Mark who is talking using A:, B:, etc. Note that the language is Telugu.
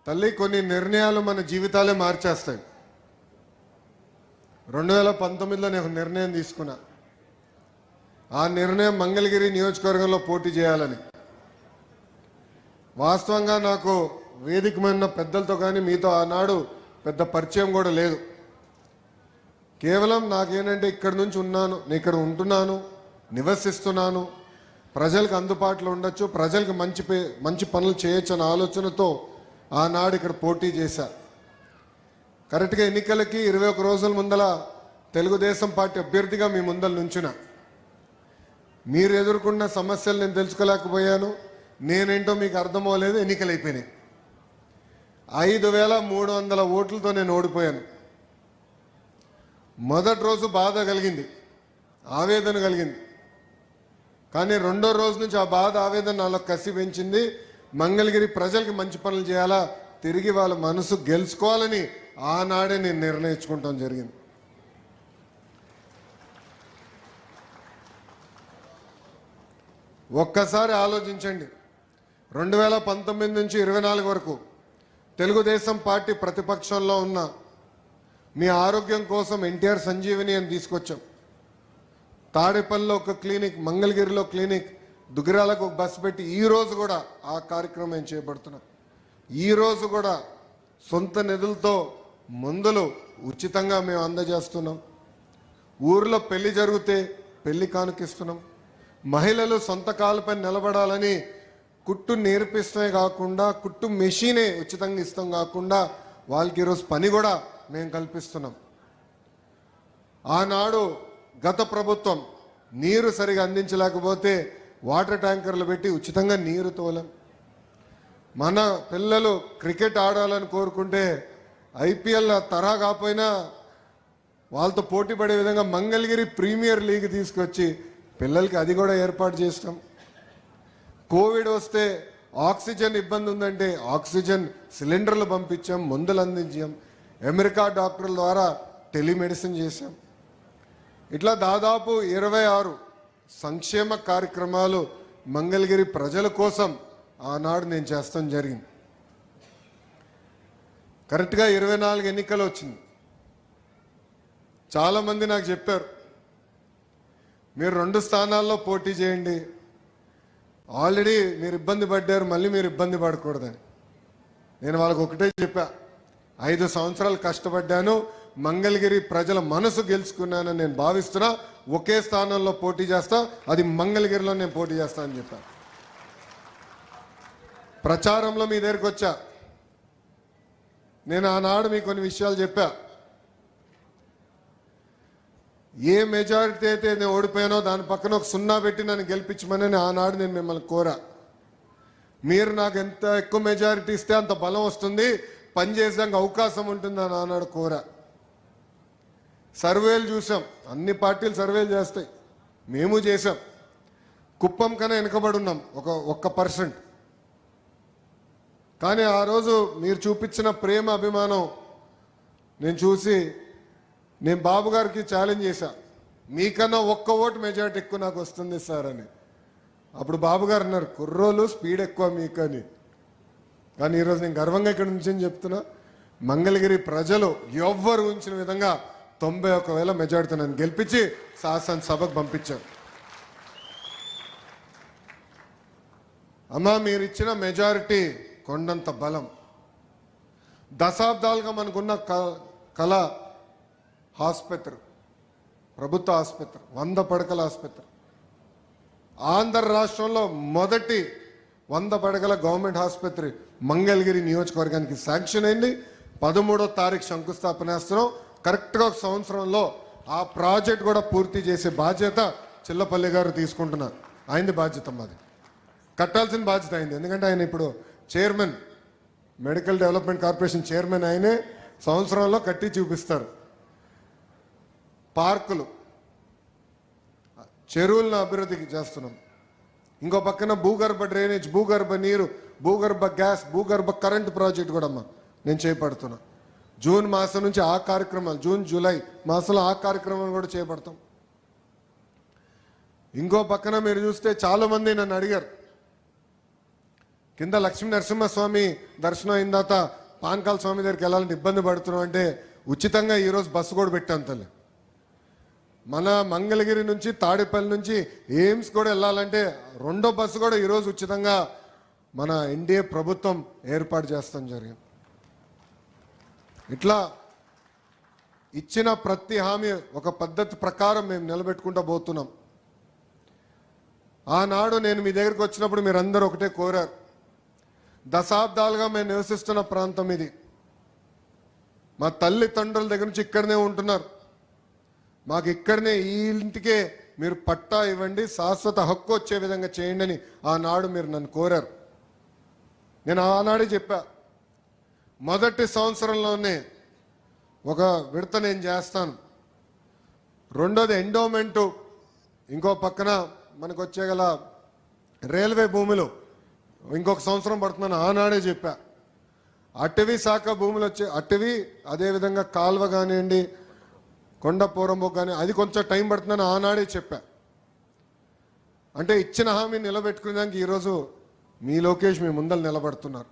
A: తల్లి కొన్ని నిర్ణయాలు మన జీవితాలే మార్చేస్తాయి. 2019లో నేను నిర్ణయం తీసుకున్నా. ఆ నిర్ణయం మంగళగిరి నియోజకవర్గంలో పోటీ చేయాలని. వాస్తవంగా నాకు వేదికమైన పెద్దలతో కానీ మీతో ఆనాడు పెద్ద పరిచయం కూడా లేదు. కేవలం నాకేంటంటే ఇక్కడి నుంచి ఉన్నాను, నేను ఇక్కడ ఉంటున్నాను, నివసిస్తున్నాను, ప్రజలకు అందుబాటులో ఉండొచ్చు, ప్రజలకు మంచి పనులు చేయొచ్చు అనే ఆలోచనతో ఆనాడు ఇక్కడ పోటీ చేశా. కరెక్ట్గా ఎన్నికలకి 21 రోజుల ముందల తెలుగుదేశం పార్టీ అభ్యర్థిగా మీ ముందల నుంచున్నా. మీరు ఎదుర్కొన్న సమస్యలు నేను తెలుసుకోలేకపోయాను, నేనేంటో మీకు అర్థమవలేదు. ఎన్నికలు అయిపోయినాయి. 5300 ఓట్లతో నేను ఓడిపోయాను. మొదటి రోజు బాధ కలిగింది, ఆవేదన కలిగింది. కానీ రెండో రోజు నుంచి ఆ బాధ ఆవేదన నాలో కసి పెంచింది. మంగళగిరి ప్రజలకి మంచి పనులు చేయాలా, తిరిగి వాళ్ళ మనసు గెలుచుకోవాలని ఆనాడే నేను నిర్ణయించుకుంటాం జరిగింది. ఒక్కసారి ఆలోచించండి. 2019 నుంచి 24 వరకు తెలుగుదేశం పార్టీ ప్రతిపక్షంలో ఉన్న మీ ఆరోగ్యం కోసం ఎన్టీఆర్ సంజీవిని అని తీసుకొచ్చాం. తాడేపల్లిలో ఒక క్లినిక్, మంగళగిరిలో క్లినిక్, దుగ్గిరాలకు ఒక బస్సు పెట్టి ఈరోజు కూడా ఆ కార్యక్రమం చేపడుతున్నాం. ఈరోజు కూడా సొంత నిధులతో మందులు ఉచితంగా మేము అందజేస్తున్నాం. ఊర్లో పెళ్లి జరిగితే పెళ్లి కానుకిస్తున్నాం. మహిళలు సొంత కాళ్ళపై నిలబడాలని కుట్టు నేర్పిస్తమే కాకుండా కుట్టు మెషీనే ఉచితంగా ఇస్తాం కాకుండా వాళ్ళకి ఈరోజు పని కూడా మేము కల్పిస్తున్నాం. ఆనాడు గత ప్రభుత్వం నీరు సరిగా అందించలేకపోతే వాటర్ ట్యాంకర్లు పెట్టి ఉచితంగా నీరు తోలాం. మన పిల్లలు క్రికెట్ ఆడాలని కోరుకుంటే ఐపీఎల్ తరహా కాకపోయినా వాళ్ళతో పోటీ పడే విధంగా మంగళగిరి ప్రీమియర్ లీగ్ తీసుకొచ్చి పిల్లలకి అది కూడా ఏర్పాటు చేస్తాం. కోవిడ్ వస్తే ఆక్సిజన్ ఇబ్బంది ఉందంటే ఆక్సిజన్ సిలిండర్లు పంపించాం, మందులు అందించాం. అమెరికా డాక్టర్ల ద్వారా టెలిమెడిసిన్ చేశాం. ఇట్లా దాదాపు 26 సంక్షేమ కార్యక్రమాలు మంగళగిరి ప్రజల కోసం ఆనాడు నేను చేస్తాం జరిగింది. కరెక్ట్గా 24 ఎన్నికలు వచ్చింది. చాలామంది నాకు చెప్పారు, మీరు 2 స్థానాల్లో పోటీ చేయండి, ఆల్రెడీ మీరు ఇబ్బంది పడ్డారు, మళ్ళీ మీరు ఇబ్బంది పడకూడదని. నేను వాళ్ళకు ఒకటే చెప్పా, 5 సంవత్సరాలు కష్టపడ్డాను, మంగళగిరి ప్రజల మనసు గెలుచుకున్నానని నేను భావిస్తున్నా. ఒకే స్థానంలో పోటీ చేస్తా, అది మంగళగిరిలో నేను పోటీ చేస్తా అని చెప్పా. ప్రచారంలో మీ దగ్గరికి వచ్చా. నేను ఆనాడు మీకు కొన్ని విషయాలు చెప్పా. ఏ మెజారిటీ అయితే నేను ఓడిపోయానో దాని పక్కన ఒక 0 పెట్టి నన్ను గెలిపించమని ఆనాడు నేను మిమ్మల్ని కోరా. మీరు నాకు ఎంత ఎక్కువ మెజారిటీ ఇస్తే అంత బలం వస్తుంది, పనిచేసాక అవకాశం ఉంటుందని ఆనాడు కోరా. సర్వేలు చూసాం, అన్ని పార్టీలు సర్వేలు చేస్తాయి, మేము చేసాం. కుప్పం కన్నా వెనుకబడి ఉన్నాం 1%. కానీ ఆ రోజు మీరు చూపించిన ప్రేమ అభిమానం నేను చూసి నేను బాబు గారికి ఛాలెంజ్ చేశా, మీకన్నా 1 ఓటు మెజారిటీ ఎక్కువ నాకు వస్తుంది సార్ అని. అప్పుడు బాబు గారు అన్నారు, కుర్రోలు స్పీడ్ ఎక్కువ మీకని. కానీ ఈరోజు నేను గర్వంగా ఇక్కడ నుంచి చెప్తున్నా, మంగళగిరి ప్రజలు ఎవ్వరు ఉంచిన విధంగా 91,000 మెజారిటీ నన్ను గెలిపించి శాసనసభకు పంపించారు. అమ్మా, మీరు ఇచ్చిన మెజారిటీ కొండంత బలం. దశాబ్దాలుగా మనకున్న కళ ఆసుపత్రి, ప్రభుత్వ ఆసుపత్రి, 100 పడకల ఆసుపత్రి. ఆంధ్ర రాష్ట్రంలో మొదటి 100 పడకల గవర్నమెంట్ ఆసుపత్రి మంగళగిరి నియోజకవర్గానికి శాంక్షన్ అయింది. 13వ తారీఖు శంకుస్థాపన చేస్తున్నాం. కరెక్ట్గా 1 సంవత్సరంలో ఆ ప్రాజెక్ట్ కూడా పూర్తి చేసే బాధ్యత చిల్లపల్లి గారు తీసుకుంటున్నారు. ఆయనది బాధ్యత, మాది కట్టాల్సిన బాధ్యత అయింది. ఎందుకంటే ఆయన ఇప్పుడు chairman, medical development corporation chairman. ఆయనే సంవత్సరంలో కట్టి చూపిస్తారు. పార్కులు, చెరువులను అభివృద్ధికి చేస్తున్నాం. ఇంకో పక్కన భూగర్భ డ్రైనేజ్, భూగర్భ నీరు, భూగర్భ గ్యాస్, భూగర్భ కరెంటు ప్రాజెక్ట్ కూడా నేను చేపడుతున్నా. జూన్ మాసం నుంచి ఆ కార్యక్రమాలు, జూన్ జూలై మాసంలో ఆ కార్యక్రమాలు కూడా చేపడతాం. ఇంకో పక్కన మీరు చూస్తే చాలామంది నన్ను అడిగారు, కింద లక్ష్మీ నరసింహస్వామి దర్శనం అయిన తర్వాత పానకాల స్వామి దగ్గరికి వెళ్ళాలంటే ఇబ్బంది పడుతున్నాం అంటే ఉచితంగా ఈరోజు బస్సు కూడా పెట్టాం తల్లి. మన మంగళగిరి నుంచి తాడేపల్లి నుంచి ఎయిమ్స్ కూడా వెళ్ళాలంటే రెండో బస్సు కూడా ఈరోజు ఉచితంగా మన ఎన్డీఏ ప్రభుత్వం ఏర్పాటు చేస్తాం జరిగింది. ఇట్లా ఇచ్చిన ప్రతి హామీ ఒక పద్ధతి ప్రకారం మేము నిలబెట్టుకుంటూ పోతున్నాం. ఆనాడు నేను మీ దగ్గరికి వచ్చినప్పుడు మీరందరూ ఒకటే కోరారు. దశాబ్దాలుగా మేము నివసిస్తున్న ప్రాంతం ఇది. మా తల్లిదండ్రుల దగ్గర నుంచి ఇక్కడనే ఉంటున్నారు. మాకు ఇక్కడనే ఈ ఇంటికే మీరు పట్టా ఇవ్వండి, శాశ్వత హక్కు వచ్చే విధంగా చేయండి అని ఆనాడు మీరు నన్ను కోరారు. నేను ఆనాడే చెప్పా, మొదటి సంవత్సరంలోనే ఒక విడత నేను చేస్తాను. రెండోది ఎండోమెంటు, ఇంకో పక్కన మనకు వచ్చేగల రైల్వే భూములు ఇంకొక సంవత్సరం పడుతుందని ఆనాడే చెప్పా. అటవీ శాఖ భూములు వచ్చే అటవీ, అదేవిధంగా కాల్వ కానివ్వండి, కొండ పోరంబోక్ కానీ అది కొంచెం టైం పడుతుందని ఆనాడే చెప్పా. అంటే ఇచ్చిన హామీ నిలబెట్టుకునే దానికి ఈరోజు మీ లోకేష్ మీ ముందర నిలబడుతున్నారు.